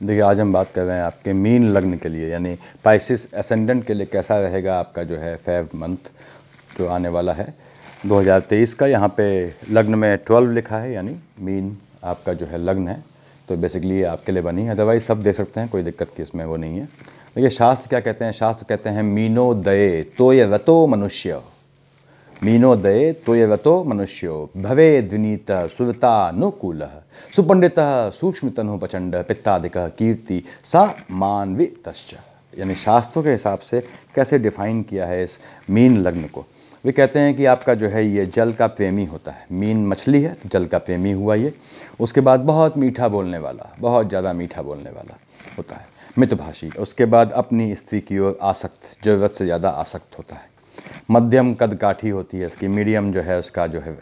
देखिए, आज हम बात कर रहे हैं आपके मीन लग्न के लिए, यानी पाइसिस एसेंडेंट के लिए कैसा रहेगा आपका जो है फेब मंथ जो आने वाला है 2023 का। यहाँ पे लग्न में 12 लिखा है, यानी मीन आपका जो है लग्न है, तो बेसिकली ये आपके लिए बनी है। अदरवाइज सब दे सकते हैं, कोई दिक्कत की इसमें वो नहीं है। देखिए, शास्त्र क्या कहते हैं, शास्त्र कहते हैं मीनोदये तोयव्रतो मनुष्य, मीनोदये तोयव्रतो मनुष्यो भवेद् विनीतः सुरतानुकूलः सुपंडितः सूक्ष्मतनुः प्रचंड पित्तादिकः कीर्ति सा मान्वितश्च। यानी शास्त्रों के हिसाब से कैसे डिफाइन किया है इस मीन लग्न को। वे कहते हैं कि आपका जो है ये जल का प्रेमी होता है। मीन मछली है तो जल का प्रेमी हुआ ये। उसके बाद बहुत मीठा बोलने वाला, बहुत ज़्यादा मीठा बोलने वाला होता है, मितभाषी। उसके बाद अपनी स्त्री की ओर आसक्त, ज़रूरत से ज़्यादा आसक्त होता है। मध्यम कद काठी होती है इसकी, मीडियम जो है उसका जो है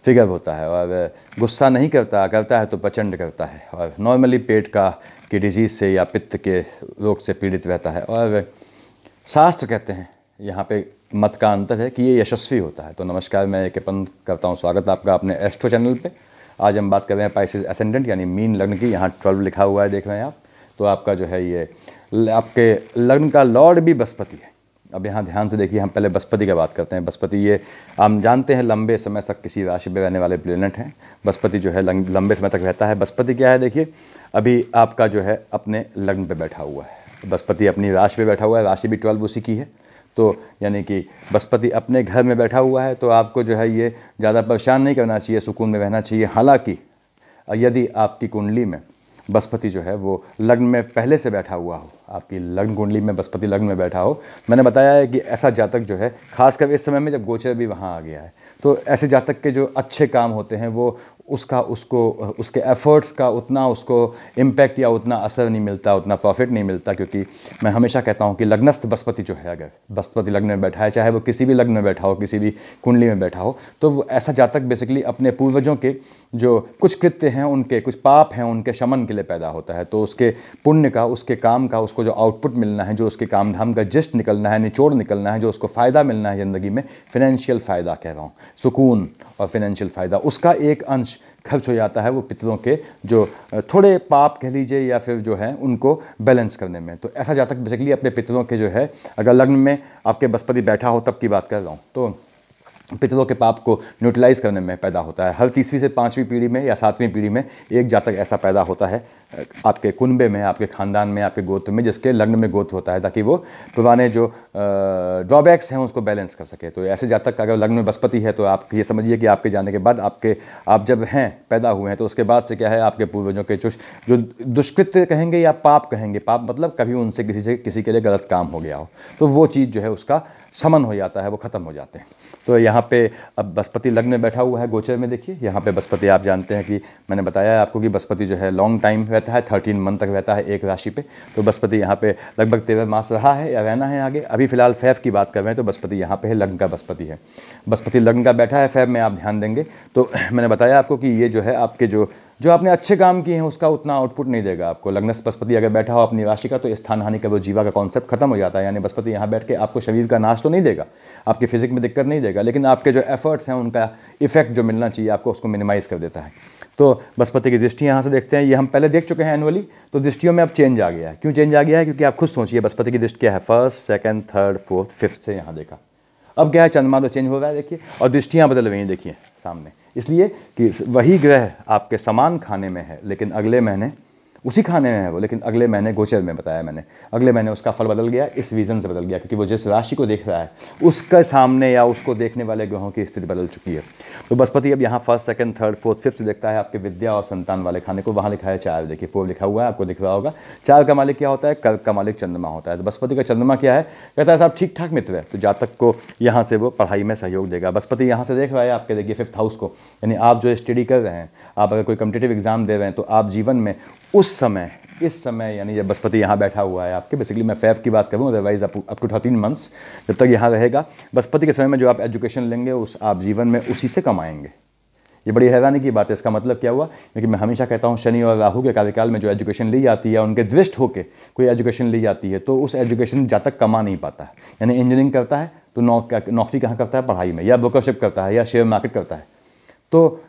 फिगर होता है। और गुस्सा नहीं करता, करता है तो प्रचंड करता है। और नॉर्मली पेट का की डिजीज़ से या पित्त के रोग से पीड़ित रहता है। और शास्त्र कहते हैं यहाँ पे मत का अंतर है कि ये यशस्वी होता है। तो नमस्कार, मैं एक पंत करता हूँ स्वागत आपका अपने एस्ट्रो चैनल पे। आज हम बात कर रहे हैं पाइसिस एसेंडेंट यानी मीन लग्न की। यहाँ 12 लिखा हुआ है, देख रहे हैं आप। तो आपका जो है ये आपके लग्न का लॉर्ड भी बृहस्पति है। अब यहाँ ध्यान से देखिए, हम पहले बृहस्पति की बात करते हैं। बृहस्पति ये हम जानते हैं लंबे समय तक किसी राशि में रहने वाले प्लेनेट हैं। बृहस्पति जो है लंबे समय तक रहता है। बृहस्पति क्या है, देखिए अभी आपका जो है अपने लग्न पे बैठा हुआ है। बृहस्पति अपनी राशि पे बैठा हुआ है, राशि भी 12 उसी की है। तो यानी कि बृहस्पति अपने घर में बैठा हुआ है, तो आपको जो है ये ज़्यादा परेशान नहीं करना चाहिए, सुकून में रहना चाहिए। हालांकि यदि आपकी कुंडली में बृहस्पति जो है वो लग्न में पहले से बैठा हुआ हो, आपकी लग्न कुंडली में बृहस्पति लग्न में बैठा हो, मैंने बताया है कि ऐसा जातक जो है, खासकर इस समय में जब गोचर भी वहाँ आ गया है, तो ऐसे जातक के जो अच्छे काम होते हैं वो उसके एफर्ट्स का उतना उसको इम्पैक्ट या उतना असर नहीं मिलता, उतना प्रॉफिट नहीं मिलता। क्योंकि मैं हमेशा कहता हूँ कि लग्नस्थ बृहस्पति जो है, अगर बृहस्पति लग्न में बैठा है, चाहे वो किसी भी लग्न में बैठा हो, किसी भी कुंडली में बैठा हो, तो वो ऐसा जातक बेसिकली अपने पूर्वजों के जो कुछ कृत्य हैं, उनके कुछ पाप हैं, उनके शमन के लिए पैदा होता है। तो उसके पुण्य का, उसके काम का, उसको जो आउटपुट मिलना है, जो उसके काम धाम का जिस्ट निकलना है, निचोड़ निकलना है, जो उसको फ़ायदा मिलना है ज़िंदगी में, फिनेंशियल फ़ायदा कह रहा हूँ, सुकून और फिनेंशियल फ़ायदा, उसका एक अंश खर्च हो जाता है वो पितरों के जो थोड़े पाप कह लीजिए या फिर जो है उनको बैलेंस करने में। तो ऐसा जातक बेसिकली अपने पितरों के जो है, अगर लग्न में आपके बृहस्पति बैठा हो तब की बात कर रहा हूँ, तो पितरों के पाप को न्यूट्रलाइज करने में पैदा होता है। हर तीसरी से पाँचवीं पीढ़ी में या सातवीं पीढ़ी में एक जातक ऐसा पैदा होता है आपके कुनबे में, आपके ख़ानदान में, आपके गोत्र में, जिसके लग्न में गोत्र होता है, ताकि वो पुराने जो ड्रॉबैक्स हैं उसको बैलेंस कर सके। तो ऐसे जातक अगर लग्न में बृहस्पति है, तो आप ये समझिए कि आपके जाने के बाद आप जब हैं, पैदा हुए हैं, तो उसके बाद से क्या है, आपके पूर्वजों के जो दुष्कृत्य कहेंगे या पाप कहेंगे, पाप मतलब कभी उनसे किसी के लिए गलत काम हो गया हो, तो वो चीज़ जो है उसका समन हो जाता है, वो ख़त्म हो जाते हैं। तो यहाँ पे अब बृहस्पति लग्न में बैठा हुआ है गोचर में। देखिए यहाँ पे बृहस्पति, आप जानते हैं कि मैंने बताया है आपको कि बृहस्पति जो है लॉन्ग टाइम रहता है, 13 मंथ तक रहता है एक राशि पे। तो बृहस्पति यहाँ पे लगभग 13 मास रहा है या रहना है आगे। अभी फिलहाल फैब की बात कर रहे हैं, तो बृहस्पति यहाँ पे है, लग्न का बृहस्पति है। बृहस्पति लग्न का बैठा है फैब में, आप ध्यान देंगे तो मैंने बताया आपको कि ये जो है आपके जो आपने अच्छे काम किए हैं उसका उतना आउटपुट नहीं देगा आपको। लग्नस्थ बृहस्पति अगर बैठा हो अपनी राशि का, तो स्थान हानि का वो जीवा का कॉन्सेप्ट खत्म हो जाता है। यानी बृहस्पति यहाँ बैठ के आपको शरीर का नाश तो नहीं देगा, आपके फिजिक में दिक्कत नहीं देगा, लेकिन आपके जो एफर्ट्स हैं उनका इफेक्ट जो मिलना चाहिए आपको, उसको मिनिमाइज़ कर देता है। तो बृहस्पति की दृष्टि यहाँ से देखते हैं, ये हम पहले देख चुके हैं एनुअली, तो दृष्टियों में अब चेंज आ गया है। क्यों चेंज आ गया है? क्योंकि आप खुद सोचिए बृहस्पति की दृष्टि क्या है, first, second, third, fourth, fifth से यहाँ देखा। अब क्या है, चंद्रमा तो चेंज हो रहा है देखिए, और दृष्टियाँ बदल रही हैं देखिए सामने, इसलिए कि वही ग्रह आपके समान खाने में है, लेकिन अगले महीने उसी खाने में है वो, लेकिन अगले महीने गोचर में बताया मैंने, अगले महीने उसका फल बदल गया, इस रीज़न से बदल गया क्योंकि वो जिस राशि को देख रहा है उसके सामने या उसको देखने वाले ग्रहों की स्थिति बदल चुकी है। तो बृहस्पति अब यहाँ first, second, third, fourth, fifth देखता है आपके विद्या और संतान वाले खाने को। वहाँ लिखा है 4, देखिए 4 लिखा हुआ है, आपको दिख रहा होगा। 4 का मालिक क्या होता है? कर्क का मालिक चंद्रमा होता है। तो बृहस्पति का चंद्रमा क्या है? कहता है साहब ठीक ठाक मित्र है, तो जातक को यहाँ से वो पढ़ाई में सहयोग देगा। बृहस्पति यहाँ से देख रहा है आपके, देखिए 5th हाउस को, यानी आप जो स्टडी कर रहे हैं, आप अगर कोई कॉम्पिटिटिव एग्जाम दे रहे हैं, तो आप जीवन में इस समय यानी जब बृहस्पति यहाँ बैठा हुआ है आपके, बेसिकली मैं फैब की बात करूँ, अदरवाइज अप टू 13 मंथ्स जब तक यहाँ रहेगा, बृहस्पति के समय में जो आप एजुकेशन लेंगे आप जीवन में उसी से कमाएंगे। ये बड़ी हैरानी की बात है। इसका मतलब क्या हुआ? क्योंकि मैं हमेशा कहता हूँ शनि और राहु के कार्यकाल में जो एजुकेशन ली जाती है, उनके दृष्ट होकर कोई एजुकेशन ली जाती है, तो उस एजुकेशन जातक कमा नहीं पाता है। यानी इंजीनियरिंग करता है तो नौकरी कहाँ करता है? पढ़ाई में, या ब्रोकरशिप करता है, या शेयर मार्केट करता है। तो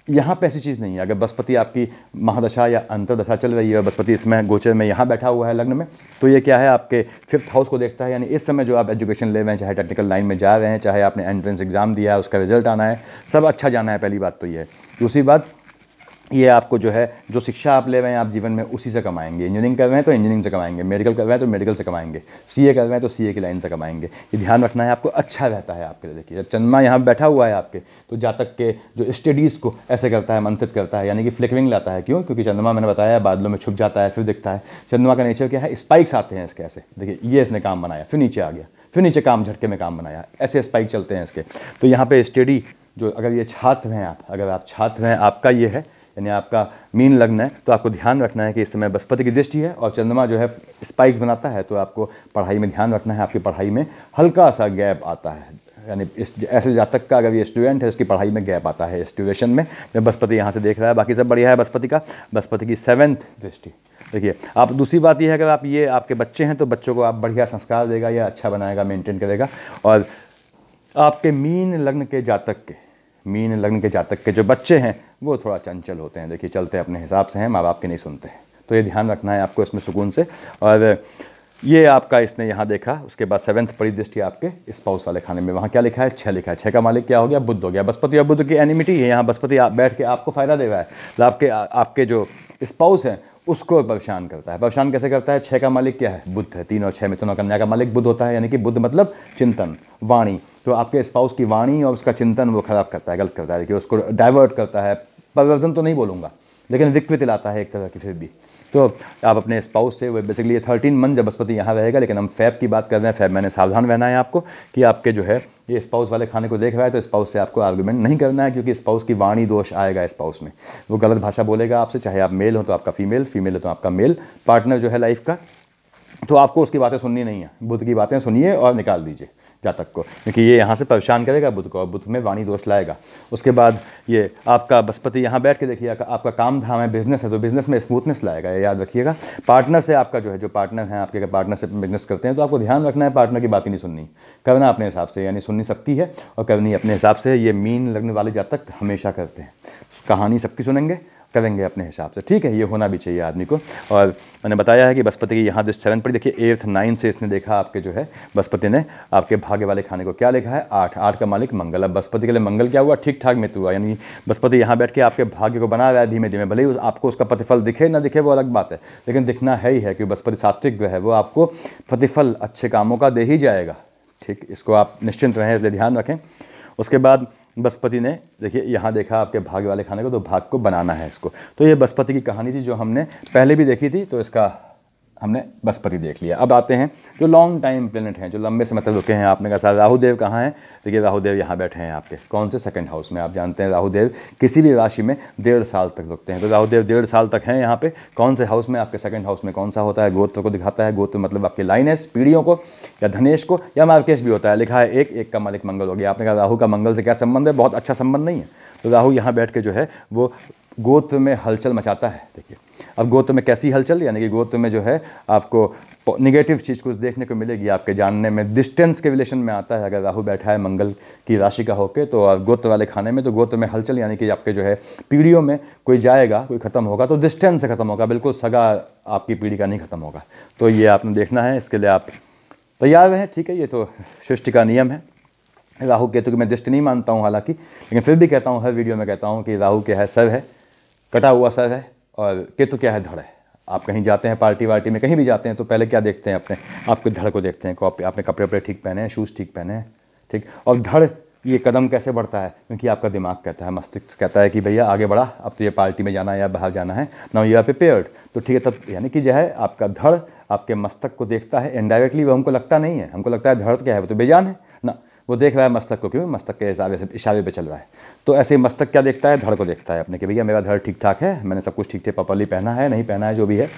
यहाँ पे ऐसी चीज़ नहीं है। अगर बृहस्पति आपकी महादशा या अंतरदशा चल रही है और बृहस्पति इसमें गोचर में यहाँ बैठा हुआ है लग्न में, तो ये क्या है, आपके 5th हाउस को देखता है। यानी इस समय जो आप एजुकेशन ले रहे हैं, चाहे टेक्निकल लाइन में जा रहे हैं, चाहे आपने एंट्रेंस एग्जाम दिया है, उसका रिजल्ट आना है, सब अच्छा जाना है। पहली बात तो ये है। दूसरी बात, ये आपको जो है, जो शिक्षा आप ले रहे हैं आप जीवन में उसी से कमाएंगे। इंजीनियरिंग कर रहे हैं तो इंजीनियरिंग से कमाएंगे, मेडिकल कर रहे हैं तो मेडिकल से कमाएंगे, सीए कर रहे हैं तो सीए की लाइन से कमाएंगे। ये ध्यान रखना है आपको, अच्छा रहता है आपके लिए। देखिए, जब चंद्रमा यहाँ बैठा हुआ है आपके, तो जातक के जो स्टडीज़ को ऐसे करता है, मंत्रित करता है, यानी कि फ्लिकरिंग लाता है। क्यों? क्योंकि चंद्रमा, मैंने बताया, बादलों में छुप जाता है फिर दिखता है। चंद्रमा का नेचर क्या है, स्पाइक्स आते हैं इसके ऐसे। देखिए, ये इसने काम बनाया, फिर नीचे आ गया, फिर नीचे काम, झटके में काम बनाया, ऐसे स्पाइक चलते हैं इसके। तो यहाँ पे स्टडी जो, अगर ये छात्र हैं आप, अगर आप छात्र हैं, आपका ये है, यानी आपका मीन लग्न है, तो आपको ध्यान रखना है कि इस समय बृहस्पति की दृष्टि है और चंद्रमा जो है स्पाइक्स बनाता है। तो आपको पढ़ाई में ध्यान रखना है, आपकी पढ़ाई में हल्का सा गैप आता है। यानी इस ऐसे जातक का, अगर ये स्टूडेंट है, उसकी पढ़ाई में गैप आता है इस ड्यूरेशन में, जब बृहस्पति यहाँ से देख रहा है। बाकी सब बढ़िया है बृहस्पति का। बृहस्पति की 7th दृष्टि। देखिए, आप दूसरी बात ये है, अगर आप ये आपके बच्चे हैं तो बच्चों को आप बढ़िया संस्कार देगा, या अच्छा बनाएगा, मेंटेन करेगा। और आपके मीन लग्न के जातक के जो बच्चे हैं वो थोड़ा चंचल होते हैं। देखिए, चलते अपने हिसाब से हैं, माँ बाप के नहीं सुनते हैं। तो ये ध्यान रखना है आपको इसमें सुकून से। और ये आपका इसने यहाँ देखा, उसके बाद 7th पड़ी दृष्टि आपके स्पाउस वाले खाने में। वहाँ क्या लिखा है? 6 लिखा है। 6 का मालिक क्या हो गया? बुध हो गया। बृहस्पति और बुध की एनिमिटी है। यहाँ बृहस्पति आप बैठ के आपको फ़ायदा दे रहा है, आपके जो स्पाउस हैं उसको परेशान करता है। परेशान कैसे करता है? 6 का मालिक क्या है? बुध है। 3 और 6 मिथुन और कन्या का मालिक बुध होता है, यानी कि बुध मतलब चिंतन, वाणी। तो आपके स्पाउस की वाणी और उसका चिंतन वो खराब करता है, गलत करता है। देखिए, उसको डाइवर्ट करता है, परिवर्तन तो नहीं बोलूँगा, लेकिन विकृति लाता है एक तरह की। फिर भी तो आप अपने स्पाउस से, बेसिकली ये 13 मंथ जब बृहस्पति यहाँ रहेगा, लेकिन हम फैब की बात कर रहे हैं। फैब मैंने सावधान रहना है आपको कि आपके जो है ये स्पाउस वाले खाने को देख रहा है, तो स्पाउस से आपको आर्गुमेंट नहीं करना है, क्योंकि स्पाउस की वाणी दोष आएगा स्पाउस में। वो गलत भाषा बोलेगा आपसे, चाहे आप मेल हो तो आपका फीमेल, फीमेल हो तो आपका मेल पार्टनर जो है लाइफ का। तो आपको उसकी बातें सुननी नहीं है, बुध की बातें सुनिए और निकाल दीजिए जातक को, क्योंकि ये यहाँ से परेशान करेगा बुध को, और बुध में वाणी दोष लाएगा। उसके बाद ये आपका बृहस्पति यहाँ बैठ के देखिए, आपका काम धाम है, बिजनेस है, तो बिजनेस में स्मूथनेस लाएगा, ये याद रखिएगा। पार्टनर से आपका जो है, जो पार्टनर हैं आपके, पार्टनरशिप में बिजनेस करते हैं, तो आपको ध्यान रखना है, पार्टनर की बात ही नहीं सुननी, करना अपने हिसाब से। यानी सुननी सबकी है और करनी अपने हिसाब से। ये मीन लगने वाले जातक हमेशा करते हैं, कहानी सबकी सुनेंगे, करेंगे अपने हिसाब से। ठीक है, ये होना भी चाहिए आदमी को। और मैंने बताया है कि बृहस्पति की यहाँ 7 पड़ी। देखिए, 8th 9 से इसने देखा आपके जो है बृहस्पति ने आपके भाग्य वाले खाने को। क्या लिखा है? 8 का मालिक मंगल। अब बृहस्पति के लिए मंगल क्या हुआ? ठीक ठाक मित्र हुआ। यानी बृहस्पति यहाँ बैठ के आपके भाग्य को बना रहा है धीमे धीमे। भले ही आपको उसका प्रतिफल दिखे ना दिखे, वो अलग बात है, लेकिन दिखना है ही है, कि बृहस्पति सात्विक ग्रह है, वो आपको प्रतिफल अच्छे कामों का दे ही जाएगा। ठीक, इसको आप निश्चिंत रहें, इसलिए ध्यान रखें। उसके बाद बृहस्पति ने देखिए यहाँ देखा आपके भाग्य वाले खाने को, तो भाग को बनाना है इसको। तो ये बृहस्पति की कहानी थी, जो हमने पहले भी देखी थी, तो इसका हमने बृहस्पति देख लिया। अब आते हैं जो लॉन्ग टाइम प्लेनेट हैं, जो लंबे समय तक रुके हैं। आपने कहा सर राहु देव कहाँ हैं? देखिए, राहु देव यहाँ बैठे हैं आपके कौन से? 2nd हाउस में। आप जानते हैं राहु देव किसी भी राशि में 1.5 साल तक रुकते हैं, तो राहु देव 1.5 साल तक हैं यहाँ पे। कौन से हाउस में? आपके 2nd हाउस में। कौन सा होता है? गोत्र को दिखाता है। गोत्र मतलब आपके लाइनेस, पीढ़ियों को, या धनेश को, या मार्केश भी होता है। लिखा है 1 का मालिक मंगल हो गया। आपने कहा राहु का मंगल से क्या संबंध है? बहुत अच्छा संबंध नहीं है। तो राहु यहाँ बैठ के जो है वो गोत्र में हलचल मचाता है। देखिए, अब गोत्र में कैसी हलचल? यानी कि गोत्र में जो है आपको निगेटिव चीज़ कुछ देखने को मिलेगी, आपके जानने में डिस्टेंस के रिलेशन में आता है। अगर राहु बैठा है मंगल की राशि का होके, तो गोत्र वाले खाने में, तो गोत्र में हलचल यानी कि आपके जो है पीढ़ियों में कोई जाएगा, कोई ख़त्म होगा तो डिस्टेंस से ख़त्म होगा, बिल्कुल सगा आपकी पीढ़ी का नहीं ख़त्म होगा। तो ये आपने देखना है, इसके लिए आप तैयार रहें। ठीक है, ये तो सृष्टि का नियम है। राहु केतु की मैं दृष्टि नहीं मानता हूँ हालांकि, लेकिन फिर भी कहता हूँ, हर वीडियो में कहता हूँ कि राहु क्या है? सर है, कटा हुआ सर है, और केतु क्या है? धड़ है। आप कहीं जाते हैं, पार्टी वार्टी में कहीं भी जाते हैं, तो पहले क्या देखते हैं? आपके धड़ को देखते हैं, आपने कपड़े वपड़े ठीक पहने हैं, शूज़ ठीक पहने हैं, ठीक। और धड़, ये कदम कैसे बढ़ता है? क्योंकि आपका दिमाग कहता है, मस्तिष्क कहता है कि भैया आगे बढ़ा, अब तो ये पार्टी में जाना है या बाहर जाना है, नाउ यू आर प्रिपेयर्ड। तो ठीक है, तब यानी कि जो है आपका धड़ आपके मस्तक को देखता है इनडायरेक्टली। वो हमको लगता नहीं है, हमको लगता है धड़ क्या है, वो तो बेजान है ना, वो देख रहा है मस्तक को। क्यों? मस्तक के इशारे पे चल रहा है। तो ऐसे मस्तक क्या देखता है? धड़ को देखता है अपने, कि भैया मेरा धड़ ठीक ठाक है, मैंने सब कुछ ठीक ठाक प्रॉपर्ली पहना है, नहीं पहना है, जो भी है।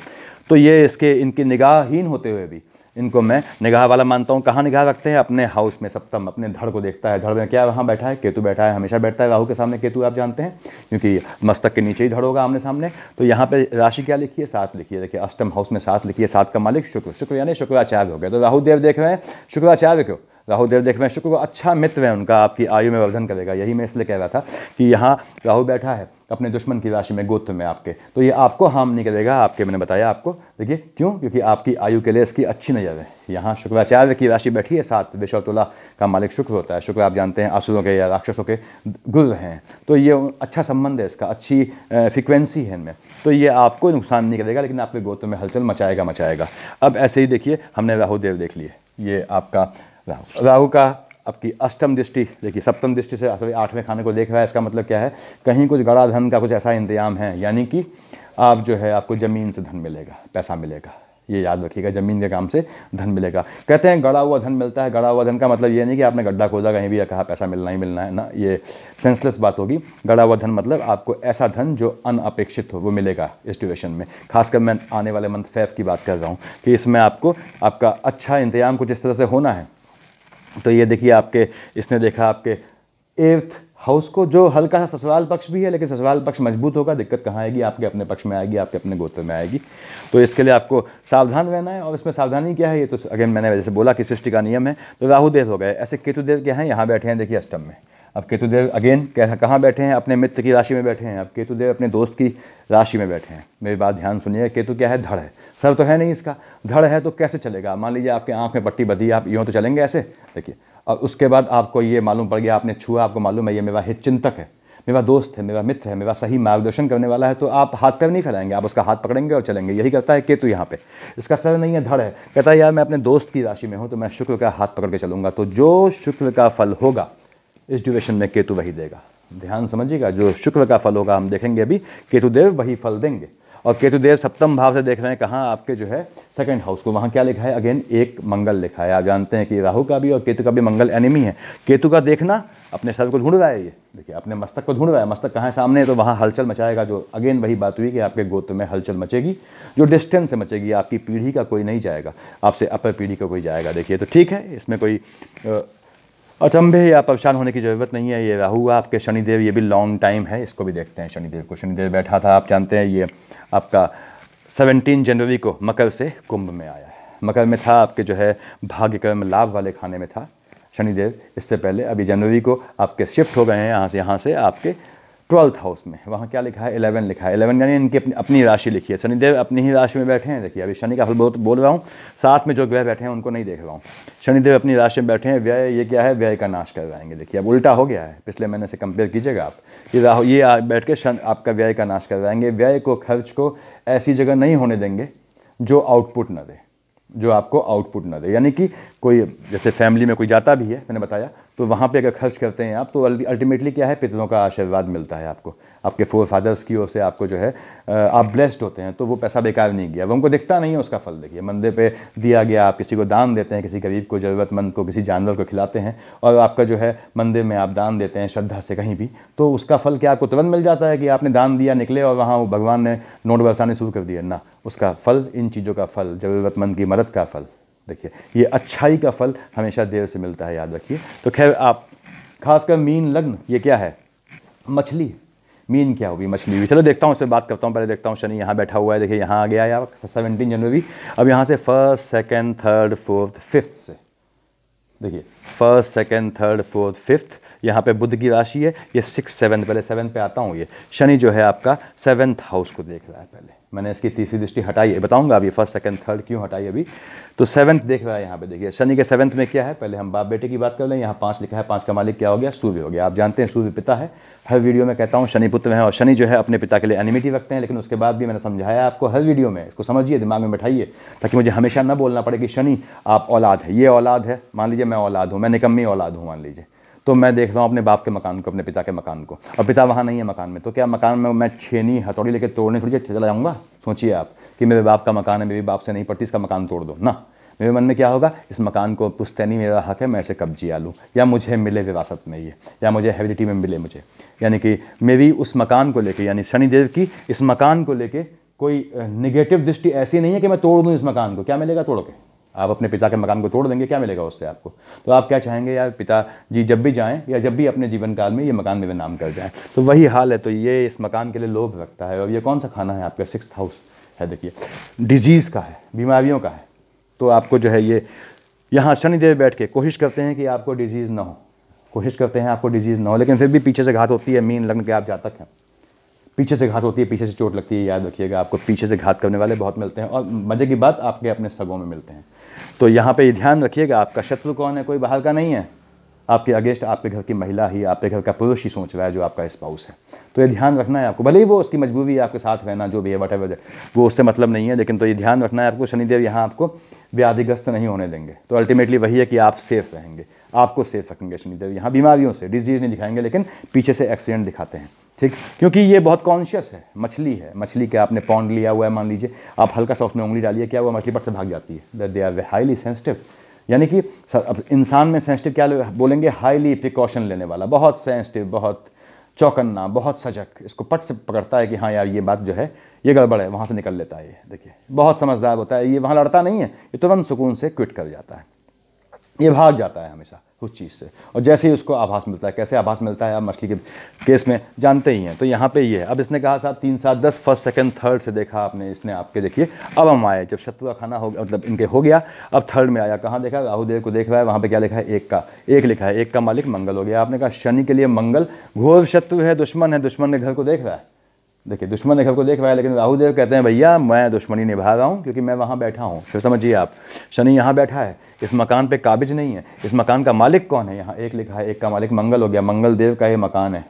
तो ये इनकी निगाहहीन होते हुए भी इनको मैं निगाह वाला मानता हूँ। कहाँ निगाह रखते हैं? अपने हाउस में, सप्तम, अपने धड़ को देखता है। धड़ में क्या वहाँ बैठा है? केतु बैठा है, हमेशा बैठता है राहु के सामने केतु, आप जानते हैं, क्योंकि मस्तक के नीचे ही धड़ होगा आमने सामने। तो यहाँ पे राशि क्या लिखी है? 7 लिखी है। देखिए, अष्टम हाउस में 7 लिखी है। 7 का मालिक शुक्र, शुक्र यानी शुक्राचार्य हो गया। तो राहु देव देख रहे हैं शुक्राचार्य को, राहु देव देख रहे हैं शुक्र को, अच्छा मित्र है उनका, आपकी आयु में वर्धन करेगा। यही मैं इसलिए कह रहा था कि यहाँ राहु बैठा है अपने दुश्मन की राशि में, गोत्र में आपके, तो ये आपको हार्म नहीं करेगा आपके, मैंने बताया आपको। देखिए क्यों, क्योंकि आपकी आयु के लिए इसकी अच्छी नज़र है। यहाँ शुक्राचार्य की राशि बैठी है 7, वृष और तुला का मालिक शुक्र होता है। शुक्र आप जानते हैं असुरों के या राक्षसों के गुरु हैं, तो ये अच्छा संबंध है इसका, अच्छी फ्रिक्वेंसी है इनमें, तो ये आपको नुकसान नहीं करेगा, लेकिन आपके गोत्र में हलचल मचाएगा। अब ऐसे ही देखिए, हमने राहु देव देख लिए, ये आपका राहु का आपकी अष्टम दृष्टि देखिए, सप्तम दृष्टि से 8वें खाने को देख रहा है। इसका मतलब क्या है, कहीं कुछ गड़ा धन का कुछ ऐसा इंतजाम है, यानी कि आप जो है आपको ज़मीन से धन मिलेगा, पैसा मिलेगा, ये याद रखिएगा, ज़मीन के काम से धन मिलेगा। कहते हैं गड़ा हुआ धन मिलता है, गड़ा हुआ धन का मतलब ये नहीं कि आपने गड्ढा खोदा कहीं भी या कहा पैसा मिलना ही मिलना है ना, ये सेंसलेस बात होगी। गड़ा हुआ धन मतलब आपको ऐसा धन जो अनअपेक्षित हो वो मिलेगा इस ड्यूरेशन में। खासकर मैं आने वाले मंथ फेब की बात कर रहा हूँ कि इसमें आपको आपका अच्छा इंतजाम कुछ इस तरह से होना है। तो ये देखिए आपके, इसने देखा आपके 8th हाउस को, जो हल्का सा ससुराल पक्ष भी है, लेकिन ससुराल पक्ष मजबूत होगा। दिक्कत कहाँ आएगी, आपके अपने पक्ष में आएगी, आपके अपने गोत्र में आएगी। तो इसके लिए आपको सावधान रहना है। और इसमें सावधानी क्या है, ये तो अगेन मैंने जैसे बोला कि सृष्टि का नियम है। तो राहु देव हो गए, ऐसे केतु देव क्या हैं, यहाँ बैठे हैं देखिए अष्टम में। अब केतु देव अगेन कहाँ बैठे हैं, अपने मित्र की राशि में बैठे हैं। अब केतु देव अपने दोस्त की राशि में बैठे हैं। मेरी बात ध्यान सुनिए, केतु क्या है, धड़ है, सर तो है नहीं इसका, धड़ है तो कैसे चलेगा। मान लीजिए आपके आँख में पट्टी बधी, आप यूँ तो चलेंगे ऐसे, देखिए। और उसके बाद आपको ये मालूम पड़ गया, आपने छुआ, आपको मालूम है ये मेरा हित चिंतक है, मेरा दोस्त है, मेरा मित्र है, मेरा सही मार्गदर्शन करने वाला है, तो आप हाथ पैर नहीं फैलाएंगे, आप उसका हाथ पकड़ेंगे और चलेंगे। यही करता है केतु यहाँ पे। इसका सर नहीं है, धड़ है, कहता है यार मैं अपने दोस्त की राशि में हूँ तो मैं शुक्र का हाथ पकड़ के चलूँगा। तो जो शुक्र का फल होगा इस ड्यूरेशन में केतु वही देगा। ध्यान समझिएगा, जो शुक्र का फल होगा हम देखेंगे अभी, केतु देव वही फल देंगे। और केतु देव सप्तम भाव से देख रहे हैं कहाँ, आपके जो है 2nd हाउस को। वहाँ क्या लिखा है, अगेन एक मंगल लिखा है। आप जानते हैं कि राहु का भी और केतु का भी मंगल एनिमी है। केतु का देखना अपने सर को ढूंढ रहा है, ये देखिए अपने मस्तक को ढूंढ रहा है, मस्तक कहाँ है, सामने है, तो वहाँ हलचल मचाएगा। जो अगेन वही बात हुई कि आपके गोत्र में हलचल मचेगी, जो डिस्टेंस से मचेगी। आपकी पीढ़ी का कोई नहीं जाएगा, आपसे अपर पीढ़ी का कोई जाएगा। देखिए तो ठीक है, इसमें कोई अचंभे या परेशान होने की ज़रूरत नहीं है। ये राहु आपके शनिदेव, ये भी लॉन्ग टाइम है, इसको भी देखते हैं शनिदेव को। शनिदेव बैठा था, आप जानते हैं ये आपका 17 जनवरी को मकर से कुंभ में आया है। मकर में था, आपके जो है भाग्य कर्म लाभ वाले खाने में था शनिदेव इससे पहले। अभी जनवरी को आपके शिफ्ट हो गए हैं यहाँ से आपके 12th हाउस में। वहाँ क्या लिखा है, 11 लिखा है। 11 यानी इनकी अपनी राशि लिखी है। शनिदेव अपनी ही राशि में बैठे हैं। देखिए अभी शनि का फल बहुत बोल रहा हूँ, साथ में जो ग्रह बैठे हैं उनको नहीं देख रहा हूँ। शनिदेव अपनी राशि में बैठे हैं। व्यय ये क्या है, व्यय का नाश करवाएंगे। देखिए अब उल्टा हो गया है, पिछले महीने से कंपेयर कीजिएगा आप। ये राहु ये बैठ के आपका व्यय का नाश करवाएंगे। व्यय को, खर्च को ऐसी जगह नहीं होने देंगे जो आउटपुट न दे, जो आपको आउटपुट ना दे। यानी कि कोई जैसे फैमिली में कोई जाता भी है, मैंने बताया, तो वहाँ पे अगर खर्च करते हैं आप तो अल्टीमेटली क्या है, पितरों का आशीर्वाद मिलता है आपको, आपके फोरफादर्स की ओर से आपको जो है आप ब्लेस्ड होते हैं। तो वो पैसा बेकार नहीं गया, वो उनको दिखता नहीं है उसका फल। देखिए मंदिर पे दिया गया, आप किसी को दान देते हैं, किसी गरीब को, ज़रूरतमंद को, किसी जानवर को खिलाते हैं, और आपका जो है मंदिर में आप दान देते हैं श्रद्धा से कहीं भी, तो उसका फल क्या आपको तुरंत मिल जाता है कि आपने दान दिया, निकले और वहाँ भगवान ने नोट बरसाने शुरू कर दिए ना। उसका फल, इन चीज़ों का फल, ज़रूरतमंद की मदद का फल, देखिए ये अच्छाई का फल हमेशा देर से मिलता है, याद रखिए। तो खैर आप खासकर मीन लग्न, ये क्या है, मछली। मीन क्या होगी, मछली हुई। चलो देखता हूँ, उससे बात करता हूँ। पहले देखता हूँ शनि यहाँ बैठा हुआ है, देखिए यहाँ आ गया है यार 17 जनवरी। अब यहाँ से 1st, 2nd, 3rd, 4th, 5th से देखिए 1st, 2nd, 3rd, 4th, 5th यहाँ पे बुध की राशि है। ये 6, 7, पहले 7 पे आता हूँ। ये शनि जो है आपका 7th हाउस को देख रहा है। पहले मैंने इसकी तीसरी दृष्टि हटाई है, बताऊंगा अभी 1st, 2nd, 3rd क्यों हटाई अभी। तो 7th देख रहा है यहाँ पे। देखिए शनि के 7th में क्या है, पहले हम बाप बेटे की बात कर लें। यहाँ 5 लिखा है, 5 का मालिक क्या हो गया, सूर्य हो गया। आप जानते हैं सूर्य पिता है, हर वीडियो में कहता हूँ शनि पुत्र है, और शनि जो है अपने पिता के लिए एनिमिटी रखते हैं। लेकिन उसके बाद भी मैंने समझाया आपको हर वीडियो में, इसको समझिए, दिमाग में बैठाइए, ताकि मुझे हमेशा ना बोलना पड़े कि शनि आप औलाद है, ये औलाद है। मान लीजिए मैं औलाद हूँ, मैं निकम्मी औलाद हूँ मान लीजिए, तो मैं देख रहा हूँ अपने बाप के मकान को, अपने पिता के मकान को, और पिता वहाँ नहीं है मकान में, तो क्या मकान में मैं छेनी हथौड़ी लेकर तोड़ने थोड़ी चला जाऊँगा। सोचिए आप कि मेरे बाप का मकान है, मेरे बाप से नहीं पड़ती, इसका मकान तोड़ दो ना। मेरे मन में क्या होगा, इस मकान को पुश्तैनी मेरा हक है, मैं इसे कब्जिया लूँ, या मुझे मिले विरासत में ये, या मुझे हेरिडिटी में मिले मुझे। यानी कि मेरी उस मकान को लेके, यानी शनिदेव की इस मकान को लेके कोई निगेटिव दृष्टि ऐसी नहीं है कि मैं तोड़ दूँ इस मकान को। क्या मिलेगा तोड़ के? आप अपने पिता के मकान को तोड़ देंगे, क्या मिलेगा उससे आपको? तो आप क्या चाहेंगे, यार पिताजी जब भी जाएं या जब भी अपने जीवन काल में ये मकान मेरे नाम कर जाएं। तो वही हाल है। तो ये इस मकान के लिए लोभ रखता है। और ये कौन सा खाना है आपका, 6th हाउस है। देखिए डिजीज़ का है, बीमारियों का है। तो आपको जो है ये यहाँ शनिदेव बैठ के कोशिश करते हैं कि आपको डिजीज़ ना हो, कोशिश करते हैं आपको डिजीज़ ना हो, लेकिन फिर भी पीछे से घात होती है। मीन लग्न के आप जातक हैं, पीछे से घात होती है, पीछे से चोट लगती है, याद रखिएगा। आपको पीछे से घात करने वाले बहुत मिलते हैं और मज़े की बात आपके अपने सगों में मिलते हैं। तो यहाँ पे ध्यान रखिएगा, आपका शत्रु कौन है, कोई बाहर का नहीं है। आपके अगेंस्ट आपके घर की महिला ही, आपके घर का पुरुष ही सोच रहा है, जो आपका स्पाउस है। तो ये ध्यान रखना है आपको, भले ही वो उसकी मजबूरी है आपके साथ रहना, जो भी है वटेवर, वो उससे मतलब नहीं है, लेकिन तो ये ध्यान रखना है आपको, शनिदेव यहाँ आपको व्याधिग्रस्त नहीं होने देंगे। तो अल्टीमेटली वही है कि आप सेफ रहेंगे, आपको सेफ रखेंगे शनिदेव। यहाँ बीमारियों से डिजीज नहीं दिखाएंगे, लेकिन पीछे से एक्सीडेंट दिखाते हैं, ठीक। क्योंकि ये बहुत कॉन्शियस है, मछली है। मछली के आपने पॉन्ड लिया हुआ है, मान लीजिए आप हल्का सा उसमें उंगली डालिए, क्या हुआ, मछली पट से भाग जाती है। दे आर हाईली सेंसिटिव, यानी कि अब इंसान में सेंसिटिव क्या बोलेंगे, हाईली प्रिकॉशन लेने वाला, बहुत सेंसिटिव, बहुत चौकन्ना, बहुत सजग। इसको पट से पकड़ता है कि हाँ यार ये बात जो है ये गड़बड़ है, वहाँ से निकल लेता है। ये देखिए बहुत समझदार होता है, ये वहाँ लड़ता नहीं है, ये तुरंत सुकून से क्विट कर जाता है, ये भाग जाता है हमेशा उस चीज़ से। और जैसे ही उसको आभास मिलता है, कैसे आभास मिलता है आप मछली के केस में जानते ही हैं। तो यहाँ पे ये है। अब इसने कहा साहब 3 7 10 फर्स्ट सेकंड थर्ड से देखा आपने, इसने आपके देखिए। अब हम आए जब शत्रु का खाना हो गया, मतलब इनके हो गया, अब थर्ड में आया। कहाँ देखा, राहुदेव को देख रहा है, वहाँ पे क्या लिखा है, एक लिखा है, एक का मालिक मंगल हो गया। आपने कहा शनि के लिए मंगल घोर शत्रु है, दुश्मन है, दुश्मन ने घर को देख रहा है। देखिए दुश्मन ने घर को देख रहा है, लेकिन राहुदेव कहते हैं भैया मैं दुश्मनी निभा रहा हूँ, क्योंकि मैं वहाँ बैठा हूँ। फिर समझिए आप, शनि यहाँ बैठा है, इस मकान पे काबिज नहीं है। इस मकान का मालिक कौन है, यहाँ एक लिखा है, एक का मालिक मंगल हो गया। मंगल देव का ये मकान है,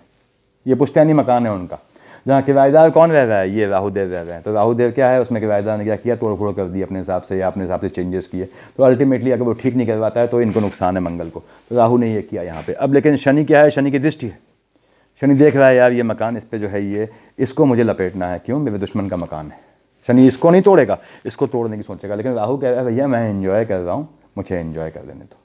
ये पुश्तैनी मकान है उनका। जहाँ किराएदार कौन रह रहा है, ये राहुदेव रह रहे हैं। तो राहुदेव क्या है, उसमें किराएदार ने क्या किया, तोड़ फोड़ कर दी अपने हिसाब से, या अपने हिसाब से चेंजेस किए। तो अल्टीमेटली अगर वो ठीक नहीं करवाता है तो इनको नुकसान है मंगल को। तो राहु ने ये किया यहाँ पे। अब लेकिन शनि क्या है, शनि की दृष्टि है। शनि देख रहा है यार ये मकान, इस पे जो है ये, इसको मुझे लपेटना है, क्यों, मेरे दुश्मन का मकान है। शनि इसको नहीं तोड़ेगा, इसको तोड़ने की सोचेगा। लेकिन राहु कह रहा है भैया मैं एंजॉय कर रहा हूँ, मुझे एंजॉय कर देने दो।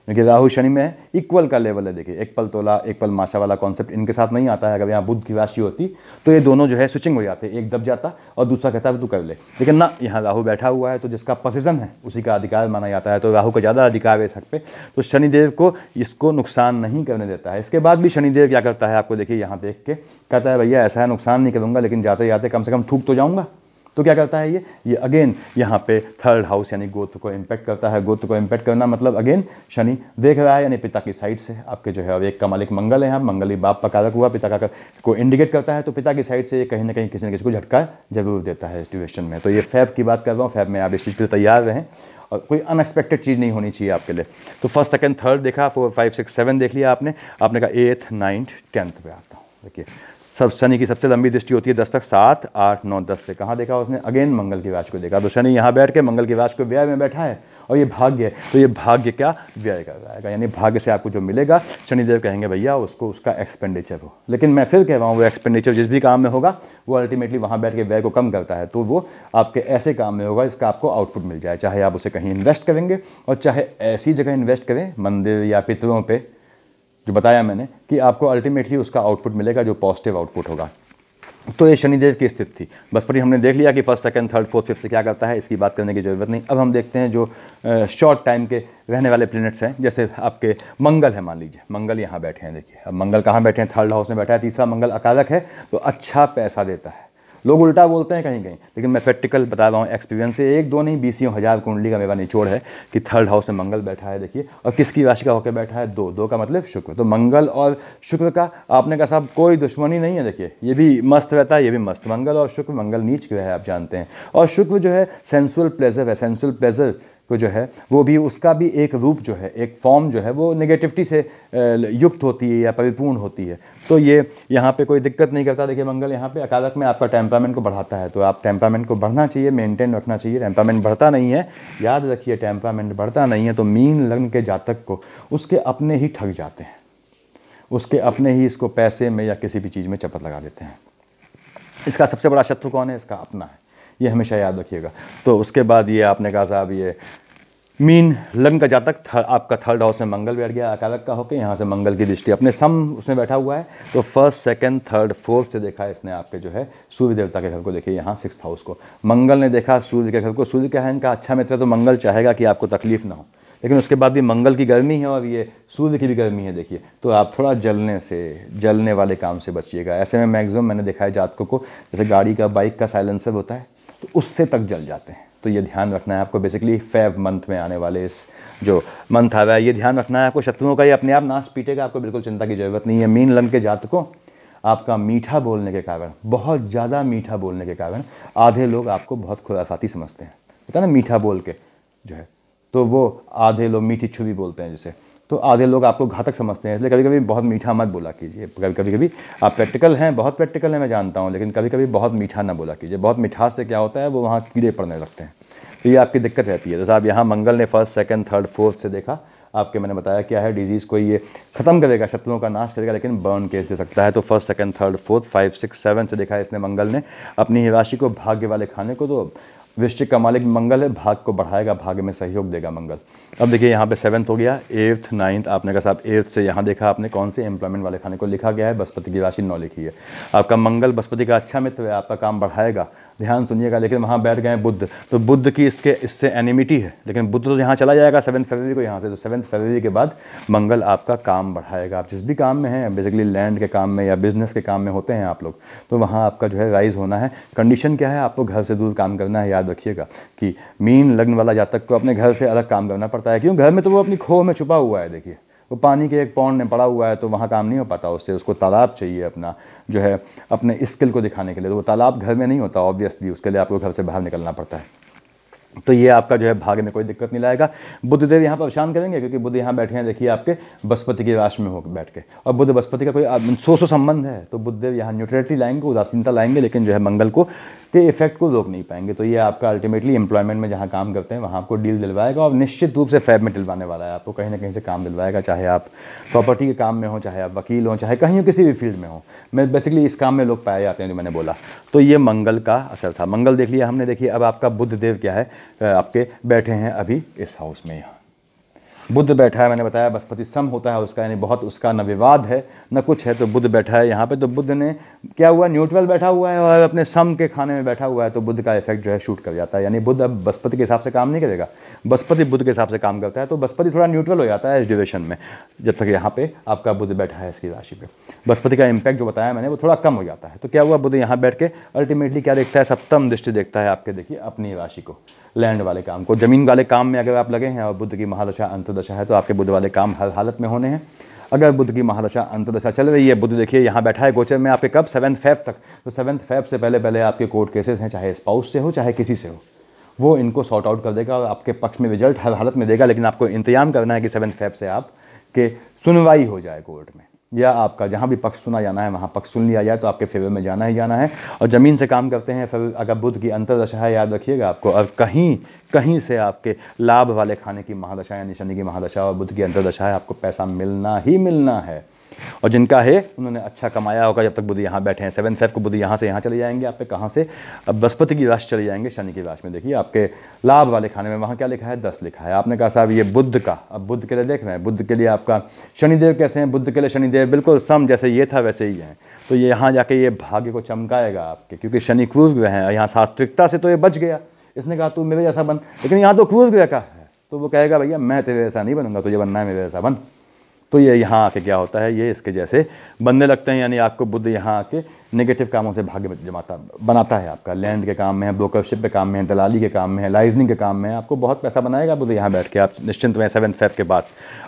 क्योंकि राहु शनि में इक्वल का लेवल है। देखिए एक पल तोला एक पल माशा वाला कॉन्सेप्ट इनके साथ नहीं आता है। अगर यहाँ बुध की राशि होती तो ये दोनों जो है स्विचिंग हो जाते, एक दब जाता और दूसरा कहता है तू कर ले। लेकिन ना, यहाँ राहु बैठा हुआ है, तो जिसका पोजीशन है उसी का अधिकार माना जाता है। तो राहु का ज़्यादा अधिकार है इस हक पे, तो शनिदेव को इसको नुकसान नहीं करने देता है। इसके बाद भी शनिदेव क्या करता है, आपको देखिए यहाँ देख के कहता है भैया ऐसा है, नुकसान नहीं करूँगा, लेकिन जाते जाते कम से कम थूक तो जाऊँगा। तो क्या करता है ये अगेन यहाँ पे थर्ड हाउस यानी गोत्र को इम्पैक्ट करता है। गोत्र को इम्पैक्ट करना मतलब अगेन शनि देख रहा है, यानी पिता की साइड से आपके जो है। अब एक का मालिक मंगल है, यहाँ मंगल ही बाप का कारक हुआ, पिता का को इंडिकेट करता है। तो पिता की साइड से ये कहीं ना कहीं किसी न किसी को झटका जरूर देता है सिचुएशन में। तो ये फैब की बात कर रहा हूँ, फैब में आप इस चीज़ के लिए तैयार रहें और कोई अनएक्सपेक्टेड चीज़ नहीं होनी चाहिए आपके लिए। तो फर्स्ट सेकंड थर्ड देखा, 4 5 6 7 देख लिया आपने कहा 8th 9th 10th पे आता हूँ। देखिए सब शनि की सबसे लंबी दृष्टि होती है 10 तक, 7 8 9 10 से। कहाँ देखा उसने, अगेन मंगल की राशि को देखा। तो शनि यहाँ बैठ के मंगल की राशि को व्यय में बैठा है और ये भाग्य है। तो ये भाग्य क्या व्यय कर रहा है, यानी भाग्य से आपको जो मिलेगा शनिदेव कहेंगे भैया उसको उसका एक्सपेंडिचर हो। लेकिन मैं फिर कह रहा हूँ वो एक्सपेंडिचर जिस भी काम में होगा वो अल्टीमेटली वहाँ बैठ के व्यय को कम करता है। तो वो आपके ऐसे काम में होगा इसका आपको आउटपुट मिल जाए, चाहे आप उसे कहीं इन्वेस्ट करेंगे और चाहे ऐसी जगह इन्वेस्ट करें मंदिर या पितरों पर, जो बताया मैंने कि आपको अल्टीमेटली उसका आउटपुट मिलेगा जो पॉजिटिव आउटपुट होगा। तो ये शनिदेव की स्थिति थी। बृहस्पति हमने देख लिया कि first second third fourth fifth से क्या करता है, इसकी बात करने की ज़रूरत नहीं। अब हम देखते हैं जो शॉर्ट टाइम के रहने वाले प्लैनेट्स हैं, जैसे आपके मंगल है। मान लीजिए मंगल यहाँ बैठे हैं, देखिए अब मंगल कहाँ बैठे हैं, थर्ड हाउस में बैठा है। तीसरा मंगल अकारक है, तो अच्छा पैसा देता है। लोग उल्टा बोलते हैं कहीं कहीं, लेकिन मैं प्रैक्टिकल बता रहा हूँ एक्सपीरियंस से। 1 2 नहीं 20 हज़ार कुंडली का मेरा निचोड़ है कि थर्ड हाउस में मंगल बैठा है। देखिए और किसकी राशि का होकर बैठा है, 2 का मतलब शुक्र। तो मंगल और शुक्र का आपने कहा साहब कोई दुश्मनी नहीं है। देखिए ये भी मस्त रहता है, ये भी मस्त। मंगल और शुक्र, मंगल नीच ग्रह है आप जानते हैं, और शुक्र जो है सेंसुअल प्लेजर है। सेंसुअल प्लेजर को जो है वो भी उसका भी एक रूप जो है, एक फॉर्म जो है वो नेगेटिविटी से युक्त होती है या परिपूर्ण होती है। तो ये यहाँ पे कोई दिक्कत नहीं करता। देखिए मंगल यहाँ पे अकारक में आपका टेम्परामेंट को बढ़ाता है, तो आप टेम्परामेंट को बढ़ना चाहिए, मेंटेन रखना चाहिए। टेम्परामेंट बढ़ता नहीं है, याद रखिए टेम्परामेंट बढ़ता नहीं है तो मीन लग्न के जातक को उसके अपने ही ठग जाते हैं, उसके अपने ही इसको पैसे में या किसी भी चीज़ में चपत लगा देते हैं। इसका सबसे बड़ा शत्रु कौन है, इसका अपना है, ये हमेशा याद रखिएगा। तो उसके बाद ये आपने कहा साहब ये मीन लग्न का जातक आपका थर्ड हाउस में मंगल बैठ गया अकारक का होकर, यहाँ से मंगल की दृष्टि अपने सम उसमें बैठा हुआ है। तो फर्स्ट सेकंड थर्ड फोर्थ से देखा इसने आपके जो है सूर्य देवता के घर को। देखिए यहाँ 6th हाउस को मंगल ने देखा, सूर्य के घर को। सूर्य क्या है इनका अच्छा मित्र, तो मंगल चाहेगा कि आपको तकलीफ ना हो, लेकिन उसके बाद भी मंगल की गर्मी है और ये सूर्य की भी गर्मी है। देखिए तो आप थोड़ा जलने वाले काम से बचिएगा। ऐसे में मैक्सिमम मैंने देखा है जातकों को, जैसे गाड़ी का बाइक का साइलेंसर होता है तो उससे तक जल जाते हैं। तो ये ध्यान रखना है आपको। बेसिकली फेब मंथ में आने वाले इस जो मंथ आ रहा है ये ध्यान रखना है आपको। शत्रुओं का ये अपने आप नाश पीटेगा, आपको बिल्कुल चिंता की जरूरत नहीं है। मीन लग्न के जातकों आपका मीठा बोलने के कारण, बहुत ज़्यादा मीठा बोलने के कारण आधे लोग आपको बहुत खुराफाती समझते हैं, पता ना, मीठा बोल के जो है, तो वो आधे लोग मीठी छुरी बोलते हैं जिसे, तो आधे लोग आपको घातक समझते हैं। इसलिए कभी कभी बहुत मीठा मत बोला कीजिए। कभी आप प्रैक्टिकल हैं, बहुत प्रैक्टिकल हैं, मैं जानता हूँ, लेकिन कभी कभी बहुत मीठा ना बोला कीजिए। बहुत मिठास से क्या होता है, वो वहाँ कीड़े पड़ने लगते हैं, तो ये आपकी दिक्कत रहती है। जैसे आप यहाँ मंगल ने फर्स्ट, सेकंड, थर्ड, फोर्थ से देखा, आपके मैंने बताया क्या है, डिजीज़ को ये खत्म करेगा, शत्रुओं का नाश करेगा, लेकिन बर्न केस दे सकता है। तो फर्स्ट, सेकंड, थर्ड, फोर्थ, 5, 6, 7 से देखा है इसने मंगल ने अपनी राशि को, भाग्य वाले खाने को। तो वृश्चिक का मालिक मंगल है, भाग को बढ़ाएगा, भाग्य में सहयोग देगा मंगल। अब देखिए यहाँ पे 7th हो गया, 8th, 9th, आपने कहा साहब 8th से यहाँ देखा आपने कौन से एम्प्लॉयमेंट वाले खाने को लिखा गया है, बृहस्पति की राशि 9 लिखी है। आपका मंगल बृहस्पति का अच्छा मित्र है, आपका काम बढ़ाएगा, ध्यान सुनिएगा। लेकिन वहाँ बैठ गए बुध, तो बुध की इससे एनिमिटी है, लेकिन बुध तो यहाँ चला जाएगा 7 फरवरी को यहाँ से, तो 7 फरवरी के बाद मंगल आपका काम बढ़ाएगा। आप जिस भी काम में हैं, बेसिकली लैंड के काम में या बिजनेस के काम में होते हैं आप लोग, तो वहाँ आपका जो है राइज होना है। कंडीशन क्या है, आपको घर से दूर काम करना है। याद रखिएगा कि मीन लग्न वाला जातक को अपने घर से अलग काम करना पड़ता है। क्यों? घर में तो वो अपनी खो में छुपा हुआ है, देखिए वो पानी के एक पौंड में पड़ा हुआ है, तो वहाँ काम नहीं हो पाता उससे। उसको तालाब चाहिए अपना जो है अपने स्किल को दिखाने के लिए, तो वो तालाब घर में नहीं होता ऑब्वियसली, उसके लिए आपको घर से बाहर निकलना पड़ता है। तो ये आपका जो है भाग्य में कोई दिक्कत नहीं लाएगा। बुध देव यहाँ परेशान करेंगे, क्योंकि बुध यहाँ बैठे हैं, देखिए आपके बृहस्पति की राशि में हो बैठ के, और बुध बृहस्पति का कोई सो संबंध है, तो बुध देव यहाँ न्यूट्रलिटी लाएंगे, उदासीनता लाएंगे, लेकिन जो है मंगल को के इफेक्ट को रोक नहीं पाएंगे। तो ये आपका अल्टीमेटली एम्प्लॉयमेंट में जहाँ काम करते हैं वहाँ आपको डील दिलवाएगा, और निश्चित रूप से फैब में दिलवाने वाला है, आपको कहीं ना कहीं से काम दिलवाएगा, चाहे आप प्रॉपर्टी के काम में हो, चाहे आप वकील हो, चाहे कहीं किसी भी फील्ड में हो। मैं बेसिकली इस काम में लोग पाए जाते हैं जो मैंने बोला। तो ये मंगल का असर था। मंगल देख लिया हमने। देखिए अब आपका बुध देव क्या है, आपके बैठे हैं अभी इस हाउस में, यहाँ बुध बैठा है। मैंने बताया बृहस्पति सम होता है उसका, यानी बहुत उसका न विवाद है न कुछ है, तो बुध बैठा है यहाँ पे। तो बुध ने क्या हुआ, न्यूट्रल बैठा हुआ है और अपने सम के खाने में बैठा हुआ है, तो बुध का इफेक्ट जो है शूट कर जाता है। यानी बुध अब बृहस्पति के हिसाब से काम नहीं करेगा, बृहस्पति बुध के हिसाब से काम करता है, तो बृहस्पति थोड़ा न्यूट्रल हो जाता है इस ड्यूरेशन में, जब तक यहाँ पे आपका बुध बैठा है इसकी राशि पे। बृहस्पति का इम्पैक्ट जो बताया मैंने वो थोड़ा कम हो जाता है। तो क्या हुआ, बुध यहाँ बैठ के अल्टीमेटली क्या देखता है, सप्तम दृष्टि देखता है आपके, देखिए अपनी राशि को, लैंड वाले काम को, जमीन वाले काम में अगर आप लगे हैं और बुध की महादशा अंतर्दशा है, तो आपके बुध वाले काम हर हालत में होने हैं। अगर बुध की महादशा अंतर्दशा चल रही है, बुध देखिए यहाँ बैठा है गोचर में आपके कब, 7 फेब तक, तो 7 फेब से पहले आपके कोर्ट केसेस हैं, चाहे स्पाउस से हो चाहे किसी से हो, वो इनको सॉर्ट आउट कर देगा और आपके पक्ष में रिजल्ट हर हालत में देगा। लेकिन आपको इंतजाम करना है कि 7 फेब से आपके सुनवाई हो जाए कोर्ट में, या आपका जहाँ भी पक्ष सुना जाना है वहाँ पक्ष सुन लिया जाए, तो आपके फेवर में जाना ही जाना है। और ज़मीन से काम करते हैं, फिर अगर बुध की अंतर्दशा है, याद रखिएगा आपको, और कहीं से आपके लाभ वाले खाने की महादशा यानी शनि की महादशा और बुध की अंतर्दशा है, आपको पैसा मिलना ही मिलना है। और जिनका है उन्होंने अच्छा कमाया होगा जब तक बुध यहाँ बैठे हैं। 7 फेब को बुध यहाँ से यहाँ चले जाएंगे, आप पे कहाँ से, अब बृहस्पति की राशि चले जाएंगे शनि की राशि में। देखिए आपके लाभ वाले खाने में वहाँ क्या लिखा है, 10 लिखा है। आपने कहा साहब ये बुध का, अब बुध के लिए देख रहे हैं, बुध के लिए आपका शनिदेव कैसे हैं, बुध के लिए शनिदेव बिल्कुल सम, जैसे ये था वैसे ही हैं। तो ये यहाँ जाके ये भाग्य को चमकाएगा आपके, क्योंकि शनि क्रूर ग्रह है, यहाँ सात्विकता से तो ये बच गया, इसने कहा तू मेरे जैसा बन, लेकिन यहाँ तो क्रूर ग्रह का है, तो वो कहेगा भैया मैं तेरे जैसा नहीं बनूंगा, तुझे बनना है मेरे जैसा बन। तो ये यहाँ आके क्या होता है, ये इसके जैसे बनने लगते हैं। यानी आपको बुध यहाँ आके नेगेटिव कामों से भाग्य बनाता है। आपका लैंड के काम में है, ब्रोकरशिप के काम में है, दलाली के काम में है, लाइजनिंग के काम में है, आपको बहुत पैसा बनाएगा बुध यहाँ बैठ के। आप निश्चिंत में 7 फेब के बाद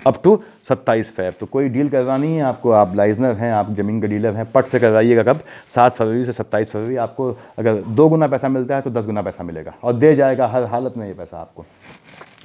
अप टू 27 फेब, तो कोई डील करवानी है आपको, आप लाइजनर हैं, आप ज़मीन के डीलर हैं, पट से करवाइएगा। कब, 7 फरवरी से 27 फरवरी। आपको अगर 2 गुना पैसा मिलता है तो 10 गुना पैसा मिलेगा, और दे जाएगा हर हालत में ये पैसा आपको।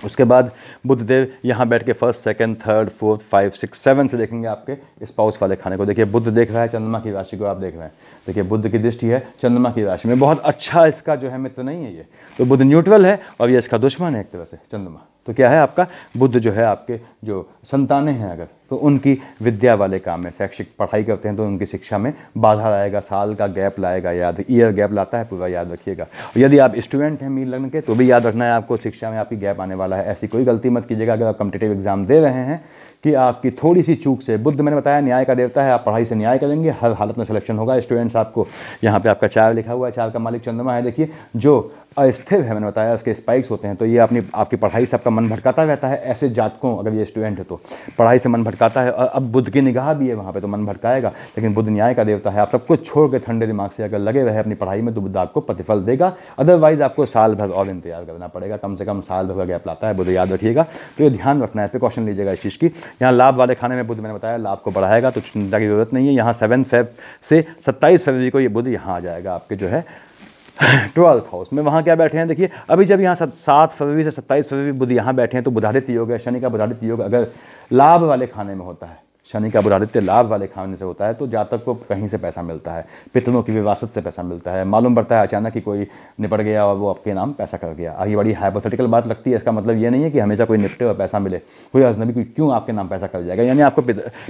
उसके बाद बुध देव यहाँ बैठ के 1st, 2nd, 3rd, 4th, 5, 6, 7 से देखेंगे आपके स्पाउस वाले खाने को। देखिए बुध देख रहा है चंद्रमा की राशि को, आप देख रहे हैं, देखिए बुध की दृष्टि है चंद्रमा की राशि में, बहुत अच्छा इसका जो है मित्र नहीं है ये, तो बुध न्यूट्रल है और ये इसका दुश्मन है एक तरह से चंद्रमा। तो क्या है आपका बुध जो है, आपके जो संतानें हैं अगर, तो उनकी विद्या वाले काम में, शैक्षिक पढ़ाई करते हैं तो उनकी शिक्षा में बाधा लाएगा, साल का गैप लाएगा, याद ईयर गैप लाता है पूरा, याद रखिएगा। यदि आप स्टूडेंट हैं मीन लग्न के, तो भी याद रखना है आपको, शिक्षा में आपकी गैप आने वाला है। ऐसी कोई गलती मत कीजिएगा अगर आप कॉम्पिटिटिव एग्जाम दे रहे हैं कि आपकी थोड़ी सी चूक से, बुध मैंने बताया न्याय का देवता है, आप पढ़ाई से न्याय करेंगे, हर हालत में सिलेक्शन होगा। स्टूडेंट्स आपको यहाँ पे आपका 4 लिखा हुआ है, 4 का मालिक चंद्रमा है। देखिए जो अस्थिर है, मैंने बताया उसके स्पाइक्स होते हैं, तो ये अपनी आपकी पढ़ाई से आपका मन भटकाता रहता है। ऐसे जातकों, अगर ये स्टूडेंट है तो पढ़ाई से मन भटकाता है, और अब बुध की निगाह भी है वहाँ पे तो मन भटकाएगा, लेकिन बुध न्याय का देवता है। आप सब कुछ छोड़ के ठंडे दिमाग से अगर लगे रहे अपनी पढ़ाई में तो बुध आपको प्रतिफल देगा। अदरवाइज आपको साल भर और इंतजार करना पड़ेगा, कम से कम साल भर का गैप लाता है बुध, याद रखिएगा। तो ये ध्यान रखना है, प्रिकॉशन लीजिएगा इस चीज़ की। यहाँ लाभ वाले खाने में बुध, मैंने बताया लाभ को बढ़ाएगा, तो चिंता की जरूरत नहीं है। यहाँ 7 फेब से 27 फरवरी को ये बुध यहाँ आ जाएगा आपके जो है 12th हाउस में। वहाँ क्या बैठे हैं देखिए, अभी जब यहाँ 7 फरवरी से 27 फरवरी बुध यहाँ बैठे हैं तो बुधादित्य योग है। शनि का बुधादित्य योग अगर लाभ वाले खाने में होता है, शनि का बुधादित्य लाभ वाले खाने से होता है, तो जातक को कहीं से पैसा मिलता है, पितरों की विरासत से पैसा मिलता है। मालूम पड़ता है अचानक ही कोई निपट गया और वो आपके नाम पैसा कर गया। ये बड़ी हाइपोथेटिकल बात लगती है, इसका मतलब ये नहीं है कि हमेशा कोई निपटे और पैसा मिले, कोई अजनबी कोई क्यों आपके नाम पैसा कर जाएगा। यानी आपको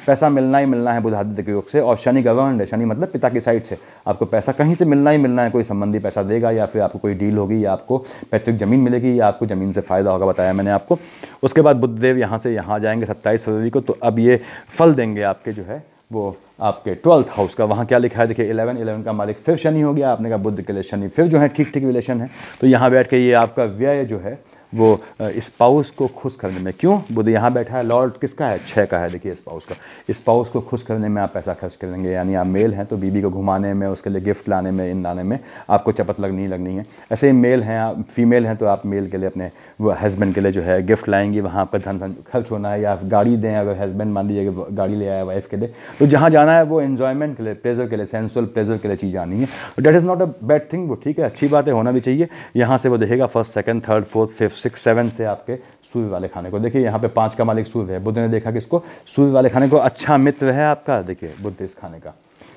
पैसा मिलना ही मिलना है बुधादित्य के योग से, और शनि गवर्नड है, शनि मतलब पिता की साइड से आपको पैसा कहीं से मिलना ही मिलना है। कोई संबंधी पैसा देगा, या फिर आपको कोई डील होगी, या आपको पैतृक जमीन मिलेगी, या आपको ज़मीन से फ़ायदा होगा, बताया मैंने आपको। उसके बाद बुधदेव यहाँ से यहाँ जाएंगे 27 फरवरी को, तो अब ये फल देंगे आपके जो है वो आपके 12th हाउस का। वहाँ क्या लिखा है देखिए, 11 का मालिक फिर शनि हो गया। आपने कहा बुध के लिए शनि फिर जो है ठीक ठीक रिलेशन है, तो यहाँ बैठ के ये आपका व्यय जो है वो स्पाउस को खुश करने में, क्यों बुध यहाँ बैठा है, लॉर्ड किसका है, 6 का है देखिए स्पाउस का, स्पाउस को खुश करने में आप पैसा खर्च करेंगे। यानी आप मेल हैं तो बीबी को घुमाने में, उसके लिए गिफ्ट लाने में, इन लाने में आपको चपत लगनी है। ऐसे ही मेल हैं, आप फीमेल हैं तो आप मेल के लिए अपने वो हस्बैंड के लिए जो है गिफ्ट लाएंगी, वहाँ पर धन खर्च होना है, या गाड़ी दें अगर हस्बैंड मान लीजिए गाड़ी ले आया वाइफ के लिए, तो जहाँ जाना है वो एन्जॉयमेंट के लिए, प्लेजर के लिए, सेंसुअल प्लेजर के लिए चीज़ आनी है। That is not a bad thing, वो ठीक है, अच्छी बात है, होना भी चाहिए। यहाँ से वो देखेगा 1st 2nd 3rd 4th 5th 6th 7 से आपके सूर्य वाले खाने को। देखिए यहाँ पे 5 का मालिक सूर्य है, बुध ने देखा किसको, सूर्य वाले खाने को। अच्छा मित्र है आपका, देखिए बुध इस खाने का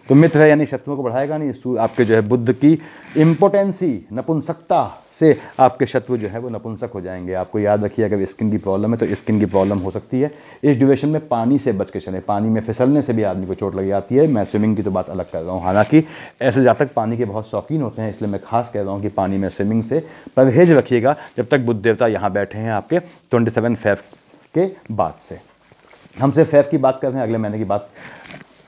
तो मित्र है, यानी शत्रुओं को बढ़ाएगा नहीं। आपके जो है बुध की इम्पोर्टेंसी, नपुंसकता से आपके शत्रु जो है वो नपुंसक हो जाएंगे। आपको याद रखिए, अगर स्किन की प्रॉब्लम है तो स्किन की प्रॉब्लम हो सकती है। इस ड्यूरेशन में पानी से बच के चलें, पानी में फिसलने से भी आदमी को चोट लग जाती है। मैं स्विमिंग की तो बात अलग कर रहा हूँ, हालांकि ऐसे जातक पानी के बहुत शौकीन होते हैं, इसलिए मैं खास कह रहा हूँ कि पानी में स्विमिंग से परहेज रखिएगा जब तक बुध देवता यहाँ बैठे हैं आपके 27 फेब के बाद से। हमसे फेब की बात कर रहे हैं, अगले महीने की बात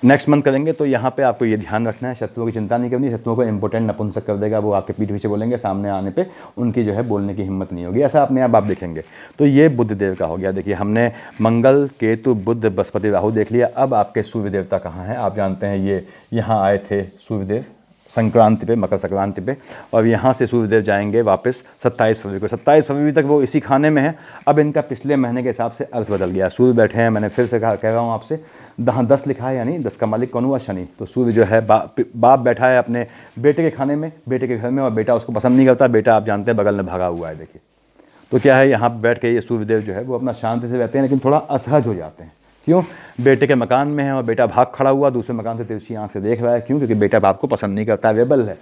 नेक्स्ट मंथ करेंगे। तो यहाँ पे आपको ये ध्यान रखना है, शत्रुओं की चिंता नहीं करनी, शत्रुओं को इंपॉर्टेंट नपुंसक कर देगा, वो आपके पीठ पीछे बोलेंगे, सामने आने पे उनकी जो है बोलने की हिम्मत नहीं होगी, ऐसा अपने आप देखेंगे। तो ये बुध देव का हो गया। देखिए हमने मंगल, केतु, बुध, बृहस्पति, राहु देख लिया। अब आपके सूर्य देवता कहाँ हैं, आप जानते हैं ये यहाँ आए थे सूर्यदेव संक्रांति पे, मकर संक्रांति पे, और यहाँ से सूर्यदेव जाएंगे वापस 27 फरवरी को। 27 फरवरी तक वो इसी खाने में है। अब इनका पिछले महीने के हिसाब से अर्थ बदल गया, सूर्य बैठे हैं, मैंने फिर से कह रहा हूँ आपसे, 10 लिखा है, यानी 10 का मालिक कौन हुआ, शनि। तो सूर्य जो है बाप बैठा है अपने बेटे के खाने में, बेटे के घर में, और बेटा उसको पसंद नहीं करता, बेटा आप जानते हैं बगल में भागा हुआ है। देखिए तो क्या है, यहाँ बैठ के ये सूर्यदेव जो है वो अपना शांति से रहते हैं, लेकिन थोड़ा असहज हो जाते हैं। क्यों, बेटे के मकान में है और बेटा भाग खड़ा हुआ दूसरे मकान से तिरछी आंख से देख रहा है। क्यों, क्योंकि बेटा बाप को पसंद नहीं करता, रेबल है,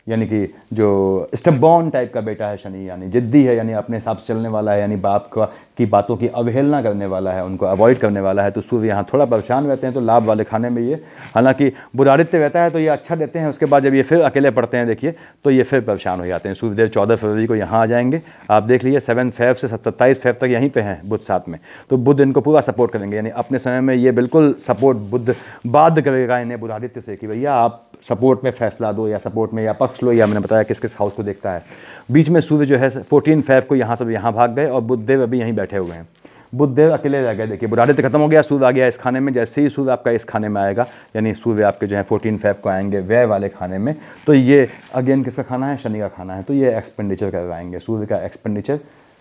यानी कि जो स्टबॉर्न टाइप का बेटा है शनि, यानी जिद्दी है, यानी अपने हिसाब से चलने वाला है, यानी बाप की बातों की अवहेलना करने वाला है, उनको अवॉइड करने वाला है। तो सूर्य यहाँ थोड़ा परेशान रहते हैं। तो लाभ वाले खाने में ये, हालांकि बुधादित्य रहता है तो ये अच्छा देते हैं, उसके बाद जब ये फिर अकेले पड़ते हैं देखिए तो ये फिर परेशान हो जाते हैं। सूर्यदेव 14 फरवरी को यहाँ आ जाएंगे, आप देख लीजिए 7 फेब से 27 फेब तक यहीं पे हैं बुध साथ में। तो बुध इनको पूरा सपोर्ट करेंगे, यानी अपने समय में ये बिल्कुल सपोर्ट बुध बाध्य करेगा इन्हें बुधादित्य से कि भैया आप सपोर्ट में फैसला दो, या सपोर्ट में या पक्ष लो, या मैंने बताया किस किस हाउस को देखता है। बीच में सूर्य जो है 14 फेब को यहाँ सब यहाँ भाग गए, और बुधदेव अभी यहीं बैठे हुए हैं। बुधदेव अकेले रह गए। देखिए बुधादित्य खत्म हो गया, सूर्य आ गया इस खाने में। जैसे ही सूर्य आपका इस खाने में आएगा, यानी सूर्य आपके जो है 14 फेब को आएंगे व्यय वाले खाने में, तो ये अगेन किसका खाना है, शनि का खाना है। तो ये एक्सपेंडिचर करवाएंगे। सूर्य का एक्सपेंडिचर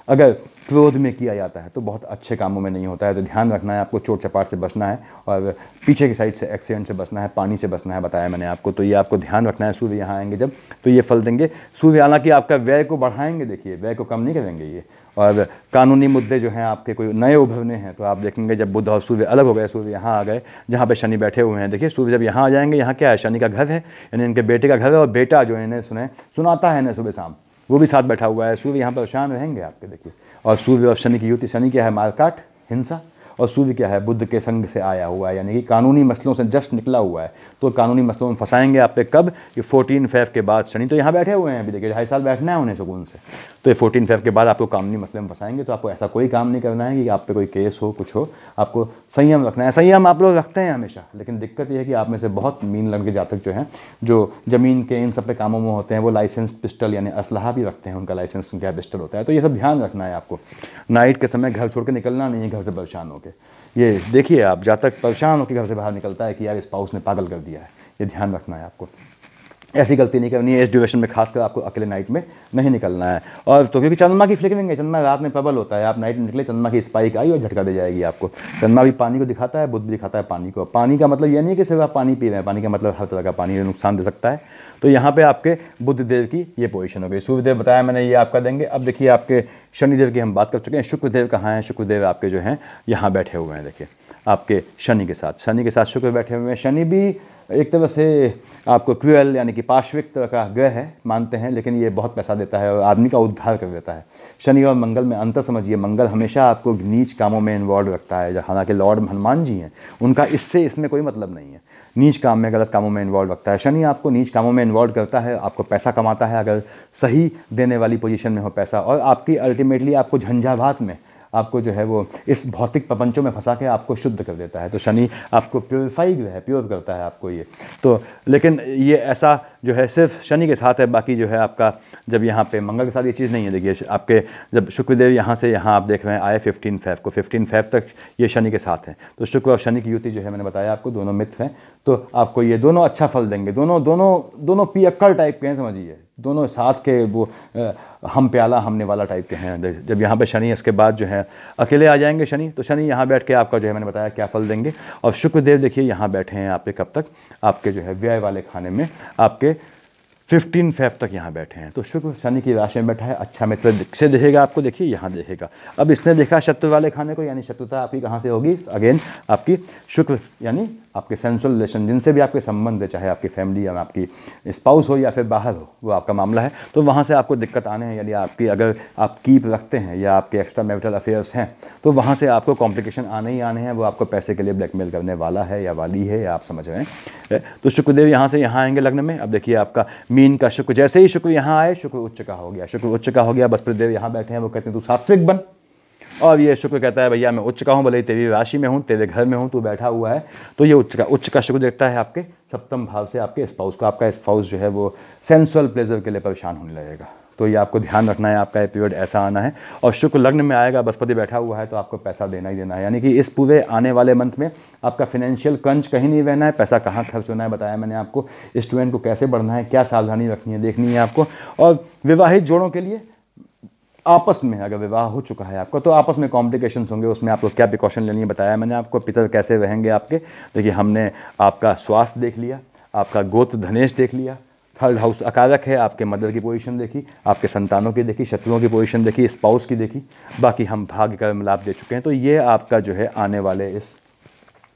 अगर क्रोध में किया जाता है तो बहुत अच्छे कामों में नहीं होता है। तो ध्यान रखना है आपको, चोट चपाट से बचना है, और पीछे की साइड से एक्सीडेंट से बचना है, पानी से बचना है, बताया मैंने आपको। तो ये आपको ध्यान रखना है। सूर्य यहाँ आएंगे जब, तो ये फल देंगे। सूर्य हालांकि आपका व्यय को बढ़ाएंगे, देखिए व्यय को कम नहीं करेंगे ये। और कानूनी मुद्दे जो हैं आपके कोई नए उभरने हैं, तो आप देखेंगे जब बुध और सूर्य अलग हो गए, सूर्य यहाँ आ गए जहाँ पे शनि बैठे हुए हैं। देखिए सूर्य जब यहाँ आ जाएंगे, यहाँ क्या है, शनि का घर है, यानी इनके बेटे का घर है, और बेटा जो इन्हें सुनाता है इन्हें सुबह शाम, वो भी साथ बैठा हुआ है। सूर्य यहाँ परेशान रहेंगे आपके, देखिए। और सूर्य और शनि की युति, शनि क्या है, मारकाट, हिंसा, और सूर्य क्या है, बुध के संग से आया हुआ है, यानी कि कानूनी मसलों से जस्ट निकला हुआ है। तो कानूनी मसलों में फंसाएंगे आप पे कब, ये 14 फेब के बाद। शनि तो यहाँ बैठे हुए हैं, अभी देखिए 2.5 साल बैठना है उन्हें सुकून से। तो ये 14 फेब के बाद आपको कानूनी मसले में फंसाएंगे। तो आपको ऐसा कोई काम नहीं करना है कि आप पे कोई केस हो, कुछ हो। आपको संयम रखना है। संयम आप लोग रखते हैं हमेशा, लेकिन दिक्कत ये है कि आप में से बहुत मीन लग्न के जातक जो हैं, जो ज़मीन के इन सब पे कामों में होते हैं, वो लाइसेंस पिस्टल यानी असलहा भी रखते हैं, उनका लाइसेंस क्या पिस्टल होता है। तो ये सब ध्यान रखना है आपको। नाइट के समय घर छोड़ के निकलना नहीं है, घर से परेशान होकर। ये देखिए आप जातक परेशान होकर घर से बाहर निकलता है कि यार स्पाउस ने पागल कर दिया है, ये ध्यान रखना है आपको। ऐसी गलती नहीं करनी है इस ड्यूरेशन में, खासकर आपको अकेले नाइट में नहीं निकलना है। और तो क्योंकि चंद्रमा की फ्लिकरिंग है, चंद्रमा रात में प्रबल होता है, आप नाइट में निकले चंद्रमा की स्पाइक आई और झटका दे जाएगी आपको। चंद्रमा भी पानी को दिखाता है, बुध भी दिखाता है पानी को। पानी का मतलब ये नहीं है कि सिर्फ आप पानी पी रहे हैं, पानी का मतलब हर तरह का पानी नुकसान दे सकता है। तो यहाँ पे आपके बुध देव की ये पोजीशन हो गई। सूर्यदेव बताया मैंने, ये आपका देंगे। अब देखिए आपके शनिदेव की हम बात कर चुके हैं। शुक्रदेव कहाँ हैं? शुक्रदेव आपके जो हैं यहाँ बैठे हुए हैं, देखिए आपके शनि के साथ शुक्र बैठे हुए हैं। शनि भी एक तरह से आपको क्रूएल यानी कि पार्श्विक तरह का ग्रह है मानते हैं, लेकिन ये बहुत पैसा देता है और आदमी का उद्धार कर देता है। शनि और मंगल में अंतर समझिए, मंगल हमेशा आपको नीच कामों में इन्वॉल्व रखता है। हालांकि लॉर्ड हनुमान जी हैं, उनका इसमें कोई मतलब नहीं है। नीच काम में, गलत कामों में इन्वॉल्व रखता है। शनि आपको नीच कामों में इन्वॉल्व करता है, आपको पैसा कमाता है अगर सही देने वाली पोजीशन में हो पैसा, और आपकी अल्टीमेटली आपको झंझावात में, आपको जो है वो इस भौतिक प्रपंचों में फंसा के आपको शुद्ध कर देता है। तो शनि आपको प्योरीफाई है, प्योर करता है आपको ये। तो लेकिन ये ऐसा जो है सिर्फ शनि के साथ है, बाकी जो है आपका जब यहाँ पे मंगल के साथ ये चीज़ नहीं है। देखिए आपके जब शुक्रदेव यहाँ से यहाँ आप देख रहे हैं आए 15 फेब को, 15 फेब तक ये शनि के साथ हैं। तो शुक्र और शनि की युति जो है मैंने बताया आपको, दोनों मित्र हैं। तो आपको ये दोनों अच्छा फल देंगे। दोनों पियक्कड़ टाइप के हैं, समझिए दोनों साथ के वो हम प्याला हमने वाला टाइप के हैं। जब यहाँ पे शनि इसके बाद जो है अकेले आ जाएंगे शनि, तो शनि यहाँ बैठ के आपका जो है मैंने बताया क्या फल देंगे। और शुक्रदेव देखिए यहाँ बैठे हैं आपके कब तक, आपके जो है व्यय वाले खाने में आपके 15 फेब तक यहाँ बैठे हैं। तो शुक्र शनि की राशि में बैठा है, अच्छा मित्र से देखेगा आपको, देखिए यहाँ देखेगा। अब इसने देखा शत्रु वाले खाने को, यानी शत्रुता आपकी कहाँ से होगी, अगेन आपकी शुक्र यानी आपके सेंसुअल रिलेशन, जिनसे भी आपके संबंध है, चाहे आपकी फैमिली या आपकी स्पाउस हो या फिर बाहर हो, वो आपका मामला है। तो वहाँ से आपको दिक्कत आने हैं, यानी आपकी अगर आप कीप रखते हैं या आपके एक्स्ट्रा मैरिटल अफेयर्स हैं, तो वहाँ से आपको कॉम्प्लिकेशन आने ही आने हैं। वो आपको पैसे के लिए ब्लैकमेल करने वाला है या वाली है, या आप समझ रहे हैं। तो शुक्रदेव यहाँ से यहाँ आएंगे लग्न में। अब देखिए आपका मीन का शुक्र, जैसे ही शुक्र यहाँ आए शुक्र उच्च का हो गया, शुक्र उच्च का हो गया। बृहस्पति देव यहाँ बैठे हैं, वो कहते हैं तू सात्विक बन, और ये शुक्र कहता है भैया मैं उच्च का हूँ, भले ही तेरी राशि में हूँ, तेरे घर में हूँ, तू बैठा हुआ है। तो ये उच्च का शुक्र देखता है आपके सप्तम भाव से आपके स्पाउस को। आपका स्पाउस जो है वो सेंसुअल प्लेजर के लिए परेशान होने लगेगा। तो ये आपको ध्यान रखना है, आपका ये पीरियड ऐसा आना है। और शुक्र लग्न में आएगा, बृहस्पति बैठा हुआ है, तो आपको पैसा देना ही देना है। यानी कि इस पूरे आने वाले मंथ में आपका फाइनेंशियल क्रंच कहीं नहीं रहना है, पैसा कहाँ खर्च होना है बताया मैंने आपको। स्टूडेंट को कैसे बढ़ना है, क्या सावधानी रखनी है, देखनी है आपको। और विवाहित जोड़ों के लिए आपस में अगर विवाह हो चुका है आपका, तो आपस में कॉम्प्लिकेशंस होंगे, उसमें आपको क्या प्रिकॉशन लेनी है बताया मैंने आपको। पितर कैसे रहेंगे आपके, देखिए हमने आपका स्वास्थ्य देख लिया, आपका गोत्र धनेश देख लिया, थर्ड हाउस अकारक है, आपके मदर की पोजीशन देखी, आपके संतानों की देखी, शत्रुओं की पोजीशन देखी, स्पाउस की देखी, बाकी हम भाग्य कर्म लाभ दे चुके हैं। तो ये आपका जो है आने वाले इस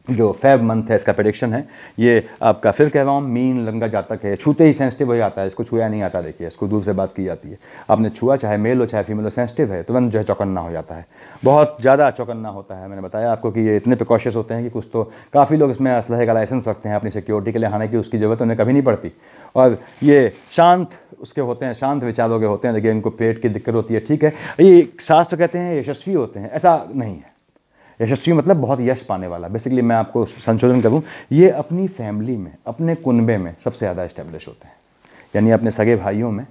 जो फेब मंथ है इसका प्रेडिक्शन है। ये आपका फिर कह रहा हूँ मीन लग्न जातक है, छूते ही सेंसिटिव हो जाता है, इसको छुआ नहीं आता। देखिए इसको दूर से बात की जाती है, आपने छुआ चाहे मेल हो चाहे फीमेल हो, सेंसिटिव है, तुरंत जो है चौकन्ना हो जाता है, बहुत ज़्यादा चौकन्ना होता है। मैंने बताया आपको कि ये इतने प्रिकॉशियस होते हैं कि कुछ तो काफ़ी लोग इसमें असलहे का लाइसेंस रखते हैं अपनी सिक्योरिटी के लिए, हालांकि उसकी ज़रूरत उन्हें कभी नहीं पड़ती। और ये शांत उसके होते हैं, शांत विचारों के होते हैं, लेकिन इनको पेट की दिक्कत होती है, ठीक है। ये शास्त्र कहते हैं यशस्वी होते हैं, ऐसा नहीं है। यशस्वी मतलब बहुत यश पाने वाला। बेसिकली मैं आपको संशोधन करूं, ये अपनी फैमिली में, अपने कुनबे में सबसे ज़्यादा इस्टेब्लिश होते हैं, यानी अपने सगे भाइयों में,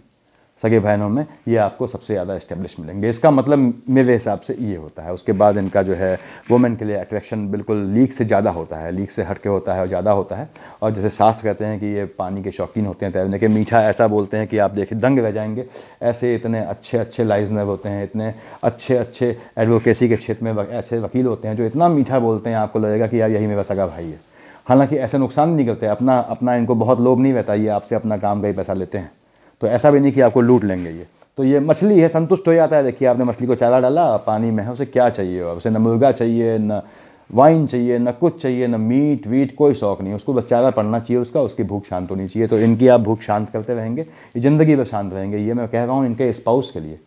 सगे बहनों में ये आपको सबसे ज़्यादा इस्टेब्लिश मिलेंगे। इसका मतलब मेरे हिसाब से ये होता है। उसके बाद इनका जो है वुमेन के लिए अट्रैक्शन बिल्कुल लीक से ज़्यादा होता है, लीक से हटके होता है और ज़्यादा होता है। और जैसे शास्त्र कहते हैं कि ये पानी के शौकीन होते हैं, तैरने के, मीठा ऐसा बोलते हैं कि आप देखिए दंग रह जाएंगे। ऐसे इतने अच्छे अच्छे लाइजनर होते हैं, इतने अच्छे अच्छे एडवोकेसी के क्षेत्र में ऐसे वकील होते हैं जो इतना मीठा बोलते हैं, आपको लगेगा कि यार यही मेरा सगा भाई है। हालांकि ऐसे नुकसान नहीं करते, अपना इनको बहुत लोभ नहीं रहता, ये आपसे अपना काम का ही पैसा लेते हैं। तो ऐसा भी नहीं कि आपको लूट लेंगे ये। तो ये मछली है, संतुष्ट हो जाता है। देखिए आपने मछली को चारा डाला, पानी में है, उसे क्या चाहिए, उसे न मुर्गा चाहिए, न वाइन चाहिए, न कुछ चाहिए, न मीट वीट, कोई शौक नहीं, उसको बस चारा पड़ना चाहिए उसका, उसकी भूख शांत होनी चाहिए। तो इनकी आप भूख शांत करते रहेंगे, ये ज़िंदगी भर शांत रहेंगे। ये मैं कह रहा हूँ इनके स्पाउस के लिए,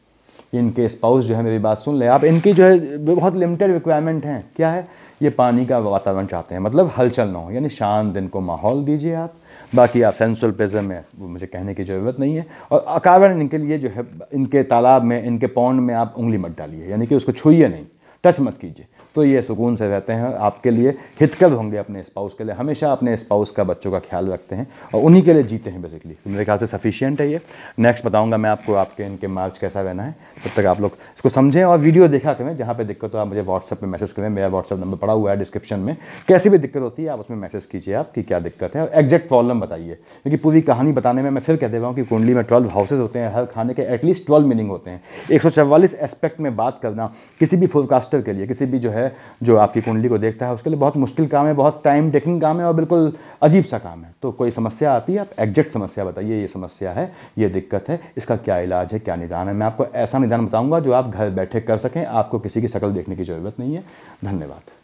कि इनके स्पाउस जो है मेरी बात सुन ले, आप इनकी जो है बहुत लिमिटेड रिक्वायरमेंट हैं। क्या है? ये पानी का वातावरण चाहते हैं, मतलब हलचल ना हो, यानी शांत इनको माहौल दीजिए आप। बाकी आप सेंसुअल प्लेजर में वो मुझे कहने की ज़रूरत नहीं है। और अकारण इनके लिए जो है, इनके तालाब में, इनके पौंड में आप उंगली मत डालिए, यानी कि उसको छूइए नहीं, टच मत कीजिए, तो ये सुकून से रहते हैं, आपके लिए हितकर होंगे अपने स्पाउस के लिए। हमेशा अपने स्पाउस का, बच्चों का ख्याल रखते हैं और उन्हीं के लिए जीते हैं बेसिकली। तो मेरे ख्याल से सफिशिएंट है ये। नेक्स्ट बताऊंगा मैं आपको आपके इनके मार्च कैसा रहना है। तब तक आप लोग इसको समझें और वीडियो देखा करें। जहाँ पे दिक्कत हो आप मुझे व्हाट्सएप पे मैसेज करें, मेरा व्हाट्सएप नंबर पड़ा हुआ है डिस्क्रिप्शन में। कैसी भी दिक्कत होती है आप उसमें मैसेज कीजिए, आपकी क्या दिक्कत है और एग्जैक्ट प्रॉब्लम बताइए, क्योंकि पूरी कहानी बताने में मैं फिर कह दे रहा हूँ कि कुंडली में 12 हाउसेज होते हैं, हर खाने के एटलीस्ट 12 मीनिंग होते हैं। 144 एस्पेक्ट में बात करना किसी भी फोरकास्टर के लिए, किसी भी जो है जो आपकी कुंडली को देखता है, उसके लिए बहुत मुश्किल काम है, बहुत टाइम टेकिंग काम है और बिल्कुल अजीब सा काम है। तो कोई समस्या आती है, आप एग्जैक्ट समस्या बताइए, ये समस्या है, ये दिक्कत है, इसका क्या इलाज है, क्या निदान है। मैं आपको ऐसा निदान बताऊंगा जो आप घर बैठे कर सकें, आपको किसी की शक्ल देखने की ज़रूरत नहीं है। धन्यवाद।